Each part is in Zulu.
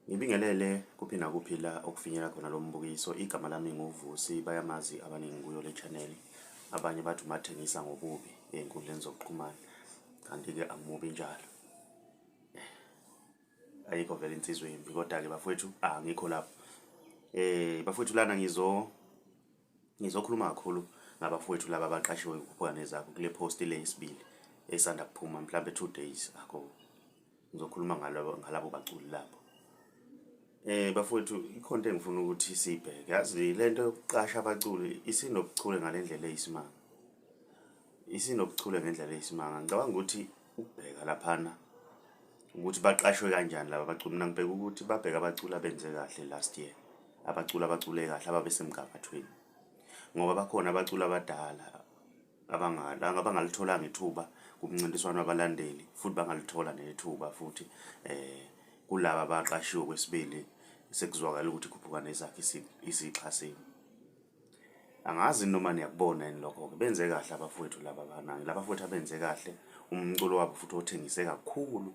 Ngibingelele kuphi nakuphi la okufinyela khona lo mbukiso. Igama lami nguVusi, bayamazi abaningi kuyo le channel. Abanye bathi umathengisa ngobubi ey'nkundleni zokuxhumana, kanti-ke angimubi njalo. Ayikho vele insizwe yimbi, kodwa-ke bafowethu angikho lapho. Bafowethu lana ngizokhuluma kakhulu ngabafowethu laba abaqashiwe kwikhuphuka nezakho kule post le yesibili esanda kuphuma mhlambe 2 days ago. Ngizokhuluma ngalabo baculi labo. Bafowethu ikhonto engifuna ukuthi siyibheke. Yazi lento yokuqasha abaculi isinobuchule ngalendlela eyisimanga. Isinobuchule ngendlela eyisimanga. Ngicabanga ukuthi ukubheka laphana ukuthi baqashwe kanjani laba baculi. Mina ngibheka ukuthi babheka abaculi abenze kahle last year. Abaculi abacule kahle ababesemgangathweni. Ngoba bakhona abaculi abadala abangalitholanga ithuba kumncintiswano wabalandeli futhi bangalithola nethuba futhi kulaba abaqashiwe kwesibili sekuzwakala ukuthi ikhuphuka nezakho isixhasile. Angazi noma niyakubona yini lokho. Benze kahle abafowethu laba abanani. Laba bafowethu abenze kahle umculo wabo futhi othengise kakhulu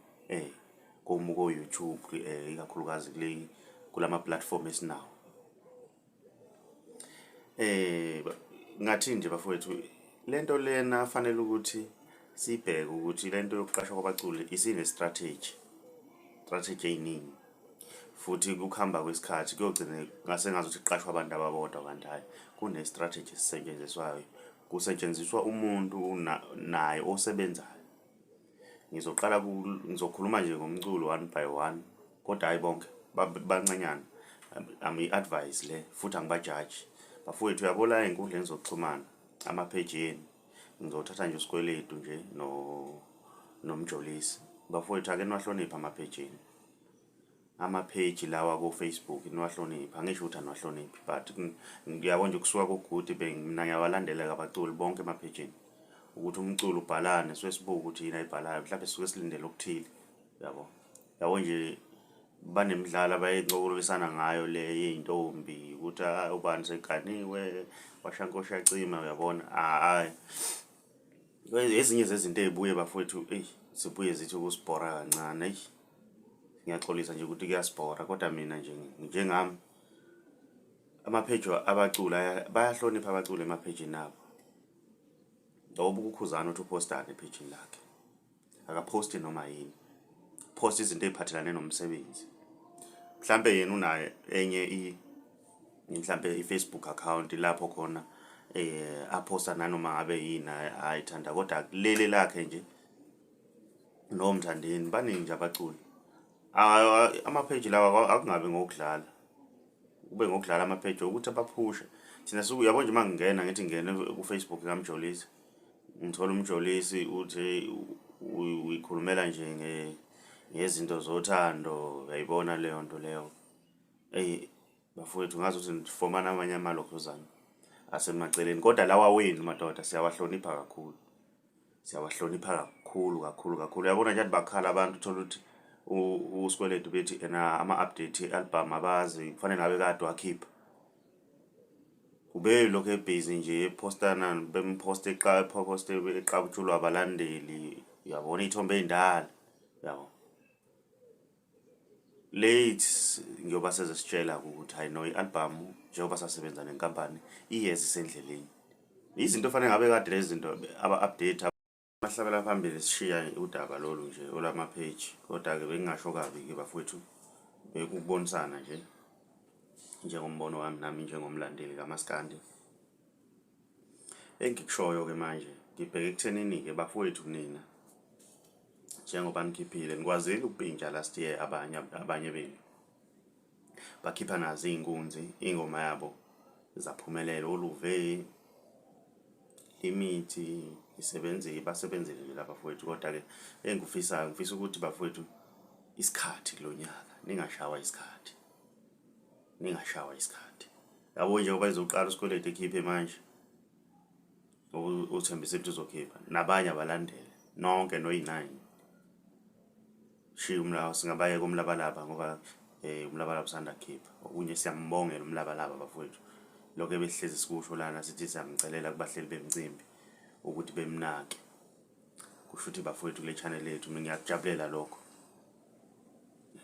ko YouTube ikakhulukazi kulama platform esinawo. Ngathi nje bafowethu lento lena fanele ukuthi sibheke ukuthi lento yokuqashwa kwabaculi isine strategy eyiningi futhi kukhamba kwesikhathi kuyogcina ngase ngazuthi kuqashwa abantu ababodwa kanti hayi kune strategy esisetshenziswayo. Kusetshenziswa umuntu naye osebenzayo. Ngizokhuluma nje ngomculo 1 by 1 kodwa hayi bonke bancanyana. Ami-advise le futhi angibajaji. Bafowethu uyabona ey'nkundleni zokuxhumana ama-page yenu ngizothatha nje usikweletu nje nomjolisi. Bafowethu ake niwahloniphe ama-page yenu. Ama-page lawa ko-Facebook niwahloniphe. Angisho ukuthi aniwahloniphi but ngiyabona nje kusuka ukuthi mina ngiyawalandela abaculi bonke ema-page yenu ukuthi umculo ubhalane sibuke ukuthi yini ayibhalayo mhlawumbe sisuke silindele okuthile. Yabo nje banemidlalo abayincokolisana ngayo le yey'ntombi ukuthi ubani seganiwe washankosha yacima. Uyabona hayi ezinye zezinto ey'buye bafowethu sibuye zithi ukusibhora kancane. Ngiyaxolisa nje ukuthi kuyasibhora kodwa mina nje njengami ama-page abaculi bayahlonipha abaculi ema-page nabo. Ngoba ukukhuzana ukuthi upostane epage lakhe akaphosti noma yini, post izinto eziphathelane nomsebenzi. Mhlambe yena unayo enye mhlambe i-Facebook account lapho khona aphosta nanoma ngabe yini ayithanda kodwa lele lakhe nje nomthandeni baningi nje abaculi. Ama-page lawa akungabe ngokudlala, kube ngokudlala ama-page ukuthi abaphushe. Thina uyabona nje mangingena ngithi ngene ku-Facebook kamjolisi ngithola umjolisi uthi uyikhulumela nje ngezinto zothando. Uyayibona leyo nto leyo. Bafowethu ngazi ukuthi nifomana amanye amalokhuzana asemaceleni kodwa lawa wenu madoda siyawahlonipha kakhulu. Siyawahlonipha kakhulu. Uyabona nje bakhala abantu uthola ukuthi usikweletu bethi ama-update album abazi kufanele ngabe kade wakhipha. Ube lokho ebusy nje epostana bemposte eqabutshulwa abalandeli. Uyabona iy'thombe ey'ndala. Yabo late ngiyoba sezisitshela ukuthi hayi no i-album njengoba sasebenza nenkampani iyeza isendleleni. Izinto fanele ngabe kade lezi zinto aba-update bahlabela phambili sishiya udaba lolu nje olama-page. Kodwa-ke bengingasho kabi-ke bafowethu ukubonisana nje njengombono wami nami njengomlandeli kaMaskandi. Engikushoyo-ke manje ngibheke ekuthenini-ke bafowethu nina njengoba nikhiphile nikwazile ukupintsha last year. Abanye benu bakhipha nazo iy'nkunzi ingoma yabo zaphumelela. Oluve imithi basebenzile nje lapha bafowethu. Kodwa-ke ngifisa ukuthi bafowethu isikhathi kulonyaka ningashawa isikhathi. Yabo njengoba izoqala usikweletu ekhiphe manje uthembise ukuthi uzokhipha nabanye abalandele nonke no-9 shiya umlabalaba. Singabayeka umlabalaba ngoba umlabalaba usanda kukhipha okunye. Siyambongela umlabalaba bafowethu. Lokho ebehlezi sikusho lana sithi siyamcelela kubahleli bemcimbi ukuthi bemnake. Kusho ukuthi bafowethu le channel yethu mina ngiyakujabulela lokho.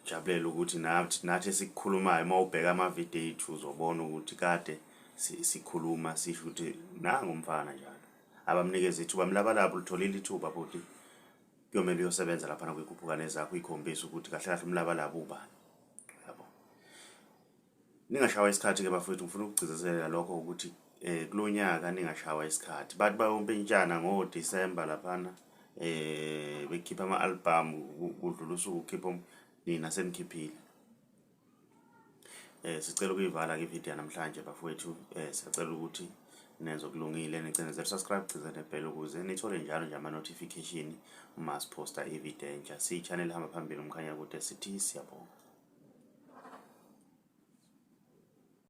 jabulela ukuthi nathi sikukhulumayo mawubheka ama-video ethu uzobona ukuthi kade sikhuluma sisho ukuthi nangumfana njalo abamnikeza ithuba mlabalabo litholile ithuba futhi kuyomela uyosebenza lapha kwikhuphuka nezakho ikhombisa ukuthi kahle kahle umlabalabo ubani yabo. Ningashawa isikhathi ke bafowethu, ngifuna ukugcizelela lokho ukuthi kulonyaka ningashawa isikhathi bathi bayompintshana ngoDisemba laphana bekhipha ama-album kudlula usuku ukhipha nina senikhiphile. Sicela ukuyivala ke ivideo namhlanje bafowethu. Sicela ukuthi nenze okulungile nicindezele subscribe gcizele bell ukuze nithole njalo nje ama-notification uma siposta ivideo entsha. Si-channel hamba phambili umkhanya kude sithi siyabonga.